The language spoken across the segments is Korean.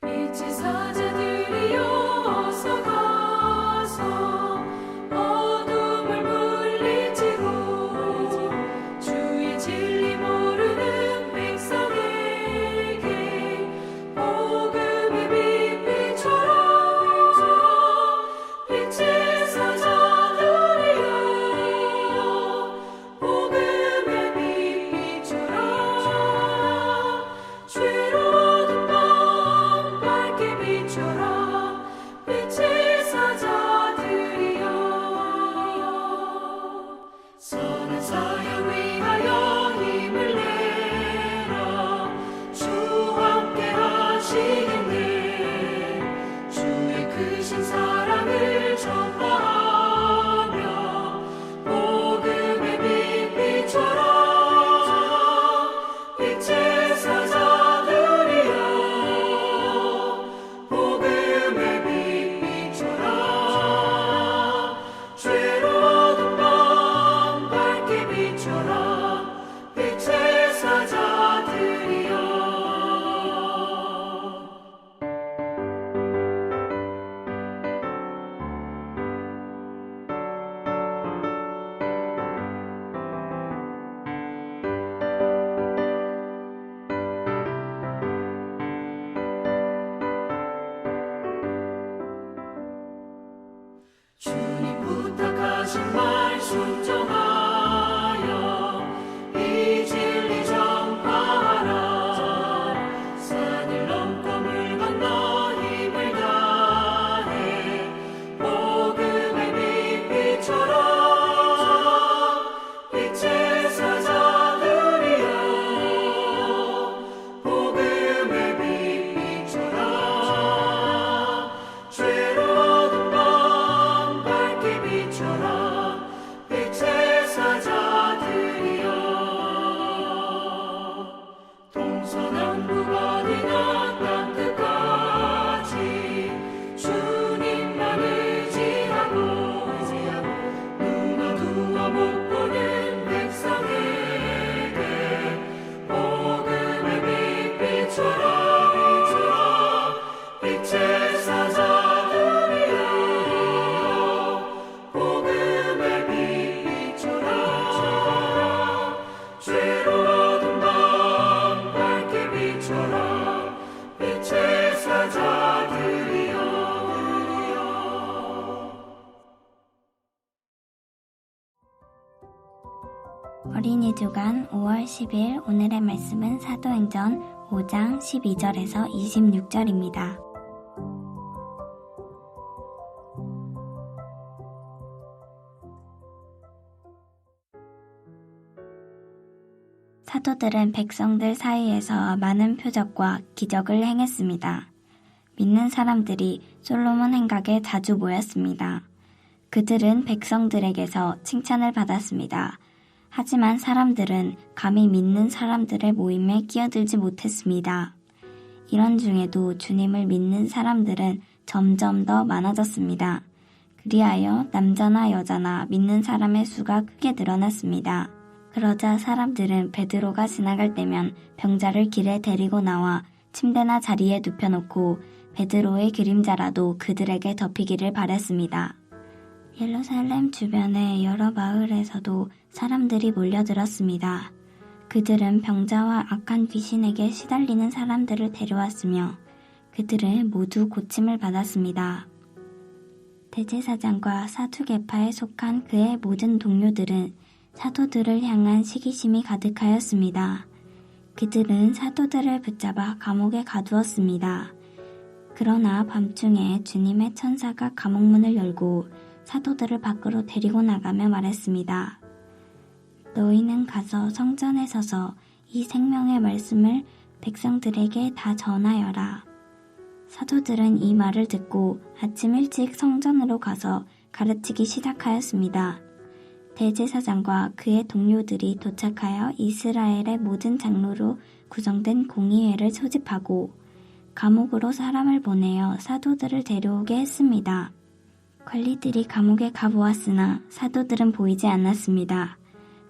빛의 사자들이여 어서 가서 어둠을 물리치고 주의 진리 모르는 백성에게 복음의 빛 비춰라. 빛의 사자들이여 복음의 빛 비춰라. 죄로운 밤 밝게 비춰라. 빛의 사자들이여 선한 사역 위하여 힘을 내라. 주와 함께 하시겠네. 주의 크신 사랑을 전파하며 복음의 빛 비춰라. 빛의 사자들이여 복음의 빛 비춰라. 죄로운 밤 밝게 비춰라. 빛의 사자들이여 주님 부탁하신 말 순종하여 이 진리 전파하라. 산을 넘고 물 건너 힘을 다해 복음의 빛 비춰라. 빛의 사자들이여 복음의 빛 비춰라. 죄로운 밤 밝게 비춰라. 빛의 사자들이여 동서남북 어디나 땅끝까지 주님만 의지하고 눈 어두워 못 보는 백성에게 복음의 빛 비춰라. 빛의 사자들이여 복음의 빛 비춰라. 죄로운 밤 밝게 비춰라. 빛의 사자들이여 어린이 주간 5월 10일 오늘의 말씀은 사도행전 5장 12절에서 26절입니다. 사도들은 백성들 사이에서 많은 표적과 기적을 행했습니다. 믿는 사람들이 솔로몬 행각에 자주 모였습니다. 그들은 백성들에게서 칭찬을 받았습니다. 하지만 사람들은 감히 믿는 사람들의 모임에 끼어들지 못했습니다. 이런 중에도 주님을 믿는 사람들은 점점 더 많아졌습니다. 그리하여 남자나 여자나 믿는 사람의 수가 크게 늘어났습니다. 그러자 사람들은 베드로가 지나갈 때면 병자를 길에 데리고 나와 침대나 자리에 눕혀놓고 베드로의 그림자라도 그들에게 덮이기를 바랬습니다. 예루살렘 주변의 여러 마을에서도 사람들이 몰려들었습니다. 그들은 병자와 악한 귀신에게 시달리는 사람들을 데려왔으며 그들은 모두 고침을 받았습니다. 대제사장과 사두개파에 속한 그의 모든 동료들은 사도들을 향한 시기심이 가득하였습니다. 그들은 사도들을 붙잡아 감옥에 가두었습니다. 그러나 밤중에 주님의 천사가 감옥문을 열고 사도들을 밖으로 데리고 나가며 말했습니다. 너희는 가서 성전에 서서 이 생명의 말씀을 백성들에게 다 전하여라. 사도들은 이 말을 듣고 아침 일찍 성전으로 가서 가르치기 시작하였습니다. 대제사장과 그의 동료들이 도착하여 이스라엘의 모든 장로로 구성된 공의회를 소집하고 감옥으로 사람을 보내어 사도들을 데려오게 했습니다. 관리들이 감옥에 가보았으나 사도들은 보이지 않았습니다.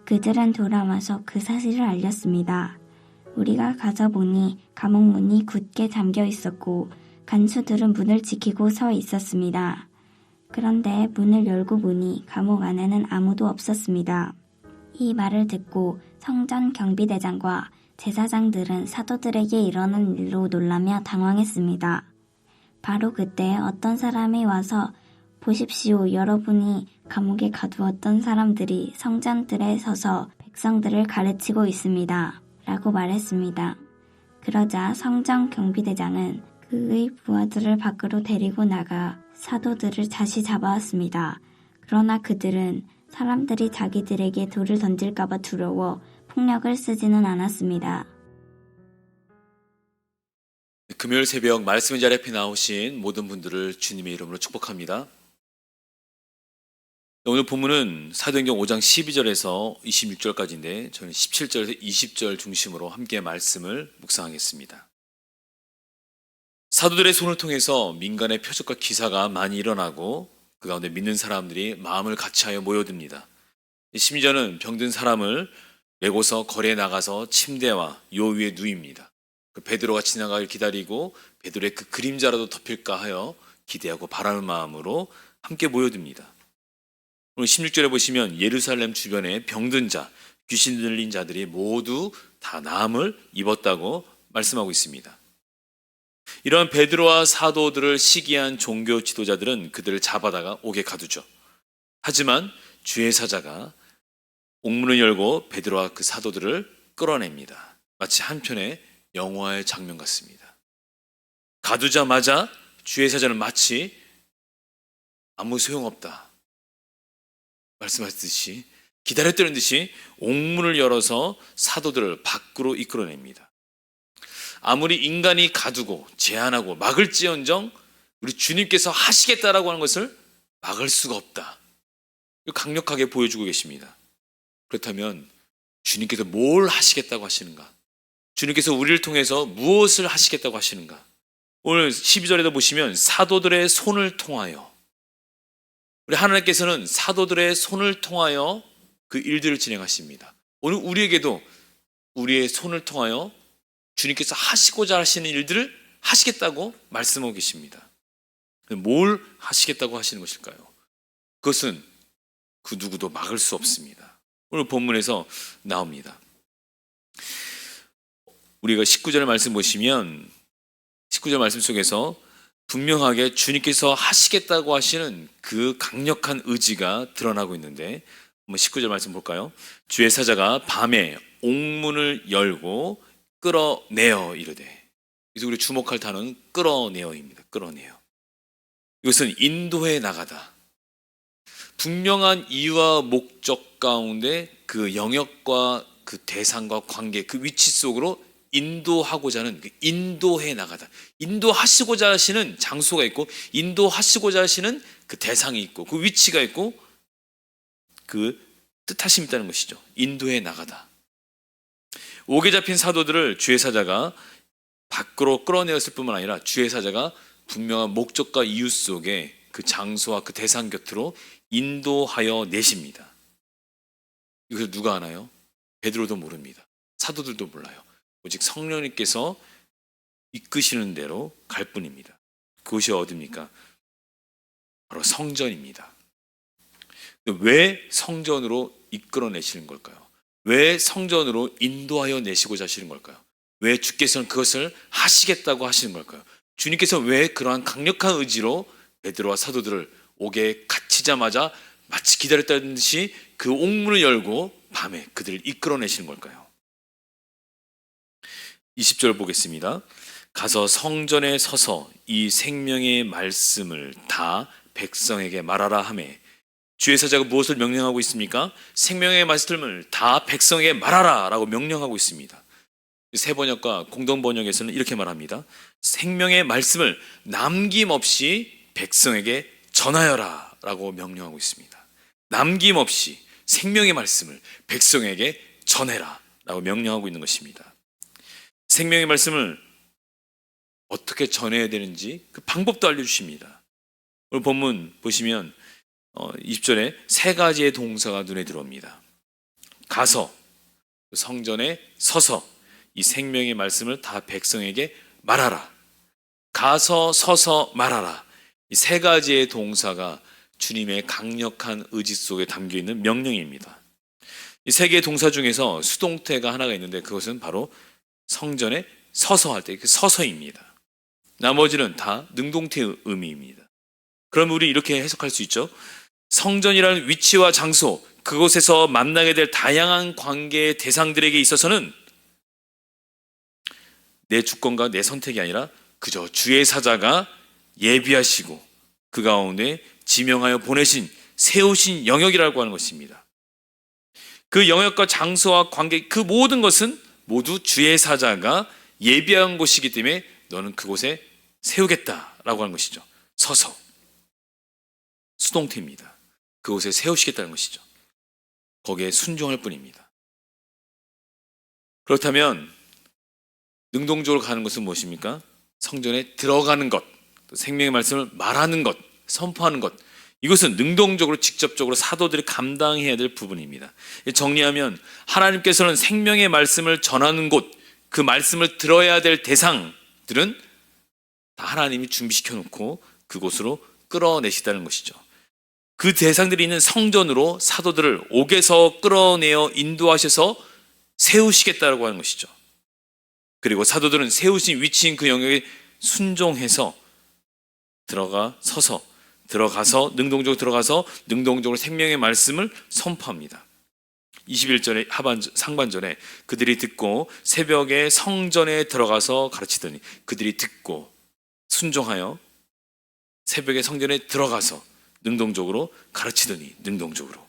그들은 돌아와서 그 사실을 알렸습니다. 우리가 가서 보니 감옥 문이 굳게 잠겨 있었고 간수들은 문을 지키고 서 있었습니다. 그런데 문을 열고 보니 감옥 안에는 아무도 없었습니다. 이 말을 듣고 성전 경비대장과 제사장들은 사도들에게 일어난 일로 놀라며 당황했습니다. 바로 그때 어떤 사람이 와서 보십시오, 여러분이 감옥에 가두었던 사람들이 성전들에 서서 백성들을 가르치고 있습니다. 라고 말했습니다. 그러자 성전 경비대장은 그의 부하들을 밖으로 데리고 나가 사도들을 다시 잡아왔습니다. 그러나 그들은 사람들이 자기들에게 돌을 던질까봐 두려워 폭력을 쓰지는 않았습니다. 금요일 새벽 말씀의 자리 앞에 나오신 모든 분들을 주님의 이름으로 축복합니다. 오늘 본문은 사도행전 5장 12절에서 26절까지인데 저는 17절에서 20절 중심으로 함께 말씀을 묵상하겠습니다. 사도들의 손을 통해서 민간의 표적과 기사가 많이 일어나고 그 가운데 믿는 사람들이 마음을 같이하여 모여듭니다. 심지어는 병든 사람을 메고서 거리에 나가서 침대와 요 위에 누입니다. 그 베드로가 지나가길 기다리고 베드로의 그 그림자라도 덮일까 하여 기대하고 바라는 마음으로 함께 모여듭니다. 오늘 16절에 보시면 예루살렘 주변에 병든 자, 귀신 들린 자들이 모두 다 나음을 입었다고 말씀하고 있습니다. 이러한 베드로와 사도들을 시기한 종교 지도자들은 그들을 잡아다가 옥에 가두죠. 하지만 주의 사자가 옥문을 열고 베드로와 그 사도들을 끌어냅니다. 마치 한편의 영화의 장면 같습니다. 가두자마자 주의 사자는 마치 아무 소용없다 말씀하셨듯이 기다렸다는 듯이 옥문을 열어서 사도들을 밖으로 이끌어냅니다. 아무리 인간이 가두고 제한하고 막을지언정 우리 주님께서 하시겠다라고 하는 것을 막을 수가 없다. 강력하게 보여주고 계십니다. 그렇다면 주님께서 뭘 하시겠다고 하시는가? 주님께서 우리를 통해서 무엇을 하시겠다고 하시는가? 오늘 12절에도 보시면 사도들의 손을 통하여 우리 하나님께서는 사도들의 손을 통하여 그 일들을 진행하십니다. 오늘 우리에게도 우리의 손을 통하여 주님께서 하시고자 하시는 일들을 하시겠다고 말씀하고 계십니다. 뭘 하시겠다고 하시는 것일까요? 그것은 그 누구도 막을 수 없습니다. 오늘 본문에서 나옵니다. 우리가 19절 말씀 보시면 19절 말씀 속에서 분명하게 주님께서 하시겠다고 하시는 그 강력한 의지가 드러나고 있는데 19절 말씀 볼까요? 주의 사자가 밤에 옥문을 열고 끌어내어 이르되. 그래서 우리 주목할 단어는 끌어내어입니다. 끌어내어. 이것은 인도해 나가다. 분명한 이유와 목적 가운데 그 영역과 그 대상과 관계, 그 위치 속으로 인도하고자 하는, 인도해 나가다. 인도하시고자 하시는 장소가 있고, 인도하시고자 하시는 그 대상이 있고, 그 위치가 있고, 그 뜻하심이 있다는 것이죠. 인도해 나가다. 옥에 잡힌 사도들을 주의 사자가 밖으로 끌어내었을 뿐만 아니라 주의 사자가 분명한 목적과 이유 속에 그 장소와 그 대상 곁으로 인도하여 내십니다. 이것을 누가 아나요? 베드로도 모릅니다. 사도들도 몰라요. 오직 성령님께서 이끄시는 대로 갈 뿐입니다. 그것이 어디입니까? 바로 성전입니다. 왜 성전으로 이끌어내시는 걸까요? 왜 성전으로 인도하여 내시고자 하시는 걸까요? 왜 주께서는 그것을 하시겠다고 하시는 걸까요? 주님께서 왜 그러한 강력한 의지로 베드로와 사도들을 옥에 갇히자마자 마치 기다렸다는 듯이 그 옥문을 열고 밤에 그들을 이끌어내시는 걸까요? 20절 보겠습니다. 가서 성전에 서서 이 생명의 말씀을 다 백성에게 말하라 하매. 주의 사자가 무엇을 명령하고 있습니까? 생명의 말씀을 다 백성에게 말하라 라고 명령하고 있습니다. 새 번역과 공동 번역에서는 이렇게 말합니다. 생명의 말씀을 남김없이 백성에게 전하여라 라고 명령하고 있습니다. 남김없이 생명의 말씀을 백성에게 전해라 라고 명령하고 있는 것입니다. 생명의 말씀을 어떻게 전해야 되는지 그 방법도 알려주십니다. 오늘 본문 보시면 20절에 세 가지의 동사가 눈에 들어옵니다. 가서, 성전에 서서 이 생명의 말씀을 다 백성에게 말하라. 가서, 서서, 말하라. 이 세 가지의 동사가 주님의 강력한 의지 속에 담겨있는 명령입니다. 이 세 개의 동사 중에서 수동태가 하나가 있는데 그것은 바로 성전에 서서 할 때 그 서서입니다. 나머지는 다 능동태의 의미입니다. 그럼 우리 이렇게 해석할 수 있죠. 성전이라는 위치와 장소, 그곳에서 만나게 될 다양한 관계의 대상들에게 있어서는 내 주권과 내 선택이 아니라 그저 주의 사자가 예비하시고 그 가운데 지명하여 보내신 세우신 영역이라고 하는 것입니다. 그 영역과 장소와 관계, 그 모든 것은 모두 주의 사자가 예비한 곳이기 때문에 너는 그곳에 세우겠다라고 하는 것이죠. 서서. 수동태입니다. 그곳에 세우시겠다는 것이죠. 거기에 순종할 뿐입니다. 그렇다면 능동적으로 가는 것은 무엇입니까? 성전에 들어가는 것, 생명의 말씀을 말하는 것, 선포하는 것, 이것은 능동적으로 직접적으로 사도들이 감당해야 될 부분입니다. 정리하면 하나님께서는 생명의 말씀을 전하는 곳, 그 말씀을 들어야 될 대상들은 다 하나님이 준비시켜 놓고 그곳으로 끌어내시다는 것이죠. 그 대상들이 있는 성전으로 사도들을 옥에서 끌어내어 인도하셔서 세우시겠다고 하는 것이죠. 그리고 사도들은 세우신 위치인 그 영역에 순종해서 들어가서 능동적으로 들어가서 능동적으로 생명의 말씀을 선포합니다. 21절의 상반절에 그들이 듣고 새벽에 성전에 들어가서 가르치더니, 그들이 듣고 순종하여 새벽에 성전에 들어가서 능동적으로 가르치더니, 능동적으로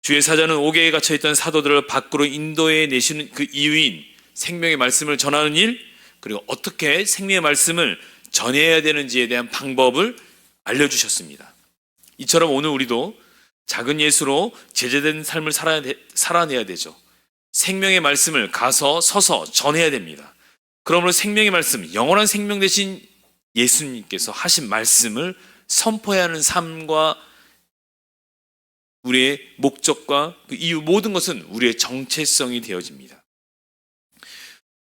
주의 사자는 옥에 갇혀있던 사도들을 밖으로 인도해 내시는 그 이유인 생명의 말씀을 전하는 일, 그리고 어떻게 생명의 말씀을 전해야 되는지에 대한 방법을 알려주셨습니다. 이처럼 오늘 우리도 작은 예수로 제재된 삶을 살아내야 되죠. 생명의 말씀을 가서 서서 전해야 됩니다. 그러므로 생명의 말씀, 영원한 생명 되신 예수님께서 하신 말씀을 선포해야 하는 삶과 우리의 목적과 그 이유, 모든 것은 우리의 정체성이 되어집니다.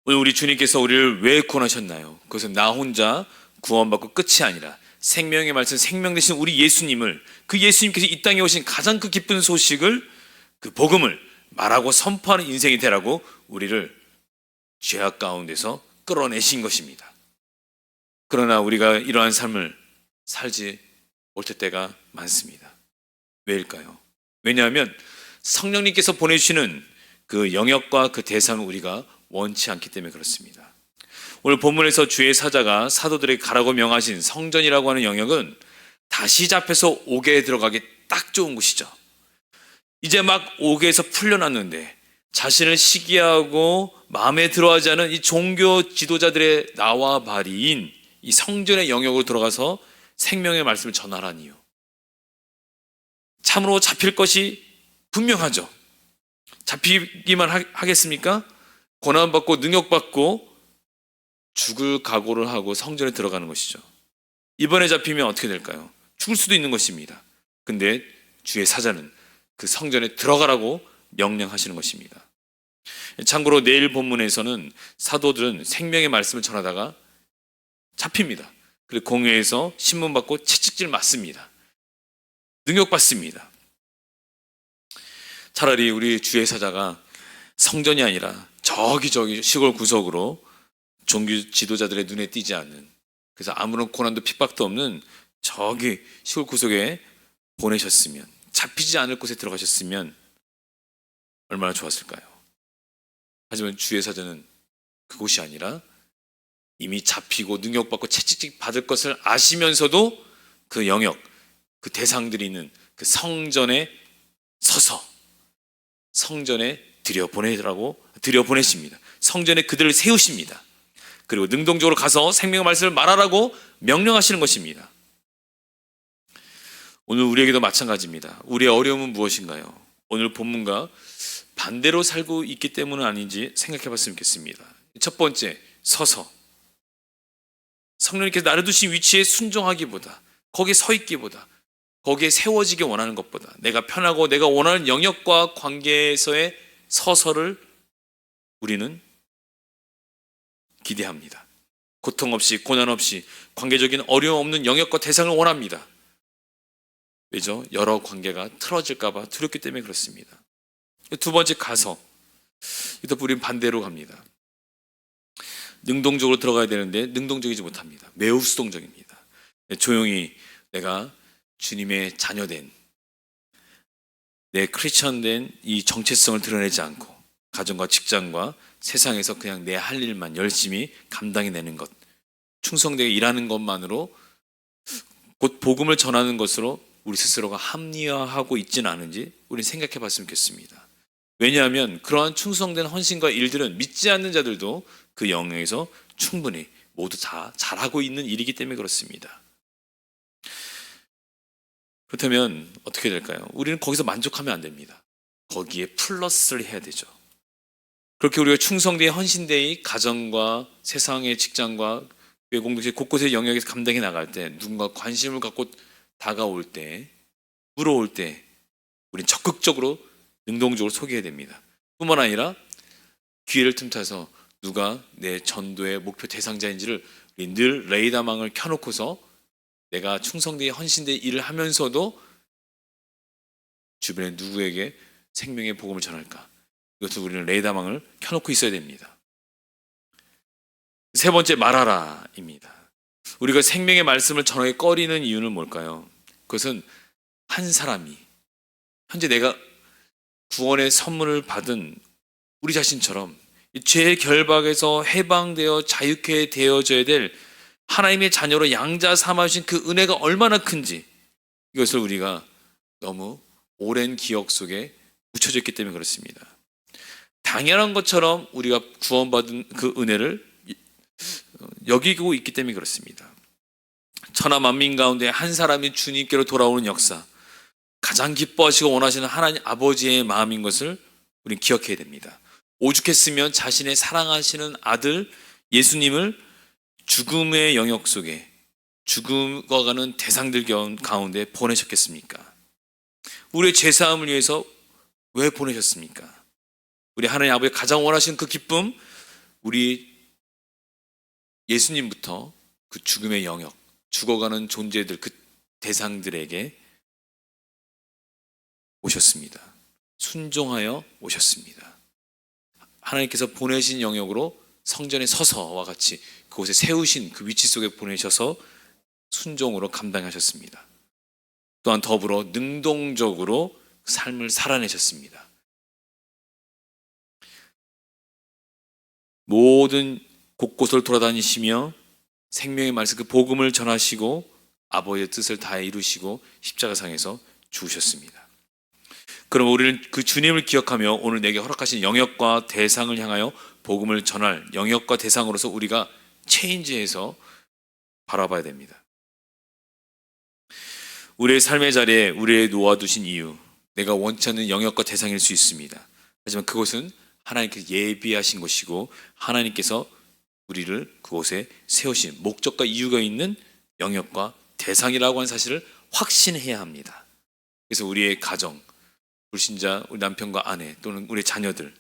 오늘 우리 주님께서 우리를 왜 구원하셨나요? 그것은 나 혼자 구원받고 끝이 아니라 생명의 말씀, 생명 되신 우리 예수님을, 그 예수님께서 이 땅에 오신 가장 그 기쁜 소식을, 그 복음을 말하고 선포하는 인생이 되라고 우리를 죄악 가운데서 끌어내신 것입니다. 그러나 우리가 이러한 삶을 살지 못할 때가 많습니다. 왜일까요? 왜냐하면 성령님께서 보내주시는 그 영역과 그 대상을 우리가 원치 않기 때문에 그렇습니다. 오늘 본문에서 주의 사자가 사도들에게 가라고 명하신 성전이라고 하는 영역은 다시 잡혀서 옥에 들어가기 딱 좋은 곳이죠. 이제 막 옥에서 풀려났는데 자신을 시기하고 마음에 들어하지 않은 이 종교 지도자들의 나와 발이인 이 성전의 영역으로 들어가서 생명의 말씀을 전하라니요. 참으로 잡힐 것이 분명하죠. 잡히기만 하겠습니까? 고난받고 능력받고 죽을 각오를 하고 성전에 들어가는 것이죠. 이번에 잡히면 어떻게 될까요? 죽을 수도 있는 것입니다. 근데 주의 사자는 그 성전에 들어가라고 명령하시는 것입니다. 참고로 내일 본문에서는 사도들은 생명의 말씀을 전하다가 잡힙니다. 그리고 공회에서 신문받고 채찍질 맞습니다. 능욕받습니다. 차라리 우리 주의 사자가 성전이 아니라 저기 시골 구석으로 종교 지도자들의 눈에 띄지 않는, 그래서 아무런 고난도 핍박도 없는 저기 시골 구석에 보내셨으면, 잡히지 않을 곳에 들어가셨으면 얼마나 좋았을까요? 하지만 주의 사자는 그곳이 아니라 이미 잡히고 능욕받고 채찍질 받을 것을 아시면서도 그 영역, 그 대상들이 있는 그 성전에 서서 성전에 들여보내십니다. 성전에 그들을 세우십니다. 그리고 능동적으로 가서 생명의 말씀을 말하라고 명령하시는 것입니다. 오늘 우리에게도 마찬가지입니다. 우리의 어려움은 무엇인가요? 오늘 본문과 반대로 살고 있기 때문은 아닌지 생각해 봤으면 좋겠습니다. 첫 번째, 서서. 성령님께서 나를 두신 위치에 순종하기보다, 거기에 서 있기보다, 거기에 세워지기 원하는 것보다 내가 편하고 내가 원하는 영역과 관계에서의 서서를 우리는 기대합니다. 고통 없이, 고난 없이, 관계적인 어려움 없는 영역과 대상을 원합니다. 왜죠? 여러 관계가 틀어질까봐 두렵기 때문에 그렇습니다. 두 번째, 가서. 이또 우리는 반대로 갑니다. 능동적으로 들어가야 되는데 능동적이지 못합니다. 매우 수동적입니다. 조용히 내가 주님의 자녀된, 내 크리스천된 이 정체성을 드러내지 않고 가정과 직장과 세상에서 그냥 내 할 일만 열심히 감당해내는 것, 충성되게 일하는 것만으로 곧 복음을 전하는 것으로 우리 스스로가 합리화하고 있지는 않은지 우리는 생각해 봤으면 좋겠습니다. 왜냐하면 그러한 충성된 헌신과 일들은 믿지 않는 자들도 그 영역에서 충분히 모두 다 잘하고 있는 일이기 때문에 그렇습니다. 그렇다면 어떻게 될까요? 우리는 거기서 만족하면 안 됩니다. 거기에 플러스를 해야 되죠. 그렇게 우리가 충성되이 헌신되이 가정과 세상의 직장과 공동체 곳곳의 영역에서 감당해 나갈 때, 누군가 관심을 갖고 다가올 때, 물어올 때 우리는 적극적으로 능동적으로 소개해야 됩니다. 뿐만 아니라 기회를 틈타서 누가 내 전도의 목표 대상자인지를 늘 레이더망을 켜놓고서 내가 충성되이 헌신되이 일을 하면서도 주변에 누구에게 생명의 복음을 전할까? 이것도 우리는 레이더망을 켜놓고 있어야 됩니다. 세 번째, 말하라입니다. 우리가 생명의 말씀을 전하게 꺼리는 이유는 뭘까요? 그것은 한 사람이 현재 내가 구원의 선물을 받은 우리 자신처럼 죄의 결박에서 해방되어 자유케 되어져야 될 하나님의 자녀로 양자 삼아주신 그 은혜가 얼마나 큰지, 이것을 우리가 너무 오랜 기억 속에 묻혀져 있기 때문에 그렇습니다. 당연한 것처럼 우리가 구원받은 그 은혜를 여기고 있기 때문에 그렇습니다. 천하 만민 가운데 한 사람이 주님께로 돌아오는 역사, 가장 기뻐하시고 원하시는 하나님 아버지의 마음인 것을 우리는 기억해야 됩니다. 오죽했으면 자신의 사랑하시는 아들 예수님을 죽음의 영역 속에 죽음과 가는 대상들 가운데 보내셨겠습니까? 우리의 죄사함을 위해서 왜 보내셨습니까? 우리 하나님 아버지 가장 원하시는 그 기쁨, 우리 예수님부터 그 죽음의 영역, 죽어가는 존재들, 그 대상들에게 오셨습니다. 순종하여 오셨습니다. 하나님께서 보내신 영역으로 성전의 서서와 같이 그곳에 세우신 그 위치 속에 보내셔서 순종으로 감당하셨습니다. 또한 더불어 능동적으로 삶을 살아내셨습니다. 모든 곳곳을 돌아다니시며 생명의 말씀, 그 복음을 전하시고 아버지의 뜻을 다해 이루시고 십자가상에서 죽으셨습니다. 그럼 우리는 그 주님을 기억하며 오늘 내게 허락하신 영역과 대상을 향하여 복음을 전할 영역과 대상으로서 우리가 체인지해서 바라봐야 됩니다. 우리의 삶의 자리에 우리의 놓아두신 이유, 내가 원치 않는 영역과 대상일 수 있습니다. 하지만 그것은 하나님께서 예비하신 것이고 하나님께서 우리를 그곳에 세우신 목적과 이유가 있는 영역과 대상이라고 하는 사실을 확신해야 합니다. 그래서 우리의 가정, 불신자 우리 남편과 아내 또는 우리 자녀들,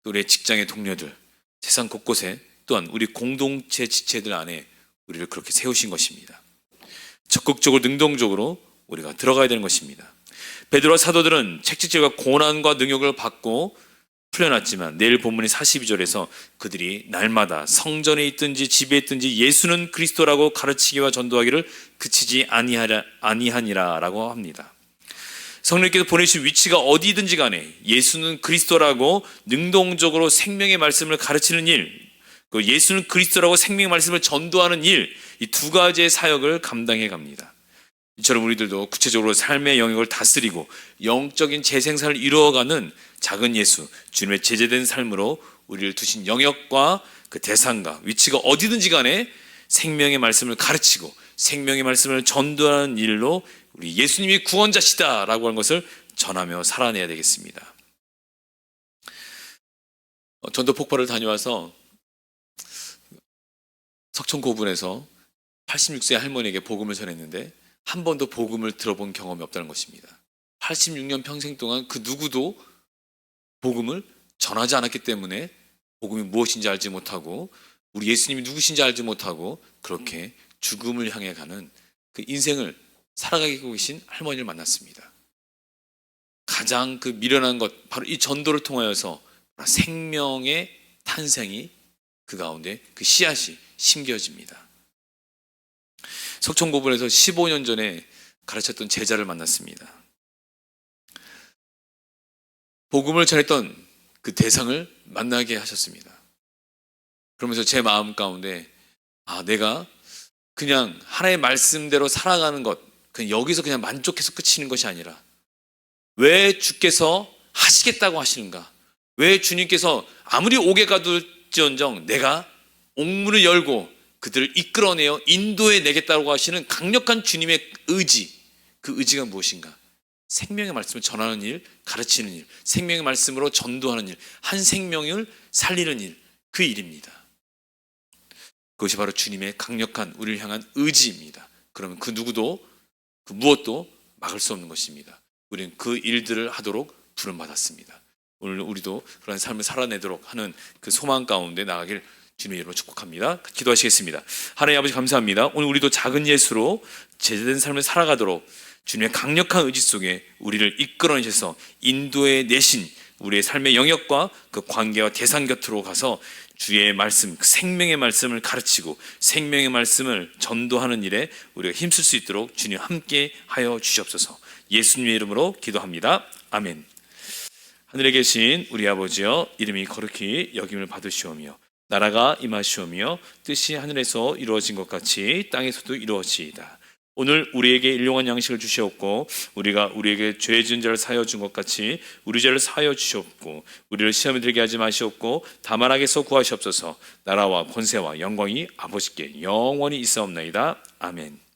또 우리의 직장의 동료들, 세상 곳곳에 또한 우리 공동체 지체들 안에 우리를 그렇게 세우신 것입니다. 적극적으로 능동적으로 우리가 들어가야 되는 것입니다. 베드로와 사도들은 책직질과 고난과 능욕을 받고 풀려났지만 내일 본문의 42절에서 그들이 날마다 성전에 있든지 집에 있든지 예수는 그리스도라고 가르치기와 전도하기를 그치지 아니하니라라고 합니다. 성령께서 보내신 위치가 어디든지 간에 예수는 그리스도라고 능동적으로 생명의 말씀을 가르치는 일, 그 예수는 그리스도라고 생명의 말씀을 전도하는 일, 이 두 가지의 사역을 감당해 갑니다. 이처럼 우리들도 구체적으로 삶의 영역을 다스리고 영적인 재생산을 이루어가는 작은 예수, 주님의 제재된 삶으로 우리를 두신 영역과 그 대상과 위치가 어디든지 간에 생명의 말씀을 가르치고 생명의 말씀을 전도하는 일로 우리 예수님이 구원자시다라고 하는 것을 전하며 살아내야 되겠습니다. 전도 폭발을 다녀와서 석천 고분에서 86세 할머니에게 복음을 전했는데 한 번도 복음을 들어본 경험이 없다는 것입니다. 86년 평생 동안 그 누구도 복음을 전하지 않았기 때문에 복음이 무엇인지 알지 못하고 우리 예수님이 누구신지 알지 못하고 그렇게 죽음을 향해 가는 그 인생을 살아가고 계신 할머니를 만났습니다. 가장 그 미련한 것 바로 이 전도를 통하여서 생명의 탄생이 그 가운데 그 씨앗이 심겨집니다. 석천고분에서 15년 전에 가르쳤던 제자를 만났습니다. 복음을 전했던 그 대상을 만나게 하셨습니다. 그러면서 제 마음 가운데 내가 그냥 하나의 말씀대로 살아가는 것, 그냥 여기서 그냥 만족해서 끝이는 것이 아니라 왜 주께서 하시겠다고 하시는가? 왜 주님께서 아무리 옥에 가둘지언정 내가 옥문을 열고 그들을 이끌어내어 인도해 내겠다고 하시는 강력한 주님의 의지, 그 의지가 무엇인가? 생명의 말씀을 전하는 일, 가르치는 일, 생명의 말씀으로 전도하는 일, 한 생명을 살리는 일, 그 일입니다. 그것이 바로 주님의 강력한 우리를 향한 의지입니다. 그러면 그 누구도 그 무엇도 막을 수 없는 것입니다. 우리는 그 일들을 하도록 부름받았습니다. 오늘 우리도 그런 삶을 살아내도록 하는 그 소망 가운데 나가길 주님의 이름으로 축복합니다. 기도하시겠습니다. 하나님 아버지 감사합니다. 오늘 우리도 작은 예수로 제대된 삶을 살아가도록 주님의 강력한 의지 속에 우리를 이끌어내셔서 인도해 내신 우리의 삶의 영역과 그 관계와 대상 곁으로 가서 주의 말씀, 생명의 말씀을 가르치고 생명의 말씀을 전도하는 일에 우리가 힘쓸 수 있도록 주님 함께 하여 주시옵소서. 예수님의 이름으로 기도합니다. 아멘. 하늘에 계신 우리 아버지여, 이름이 거룩히 여김을 받으시오며 나라가 임하시오며 뜻이 하늘에서 이루어진 것 같이 땅에서도 이루어지이다. 오늘 우리에게 일용할 양식을 주시옵고 우리가 우리에게 죄 지은 자를 사하여 준 것 같이 우리 죄를 사하여 주시옵고 우리를 시험에 들게 하지 마시옵고 다만 악에서 구하시옵소서. 나라와 권세와 영광이 아버지께 영원히 있사옵나이다. 아멘.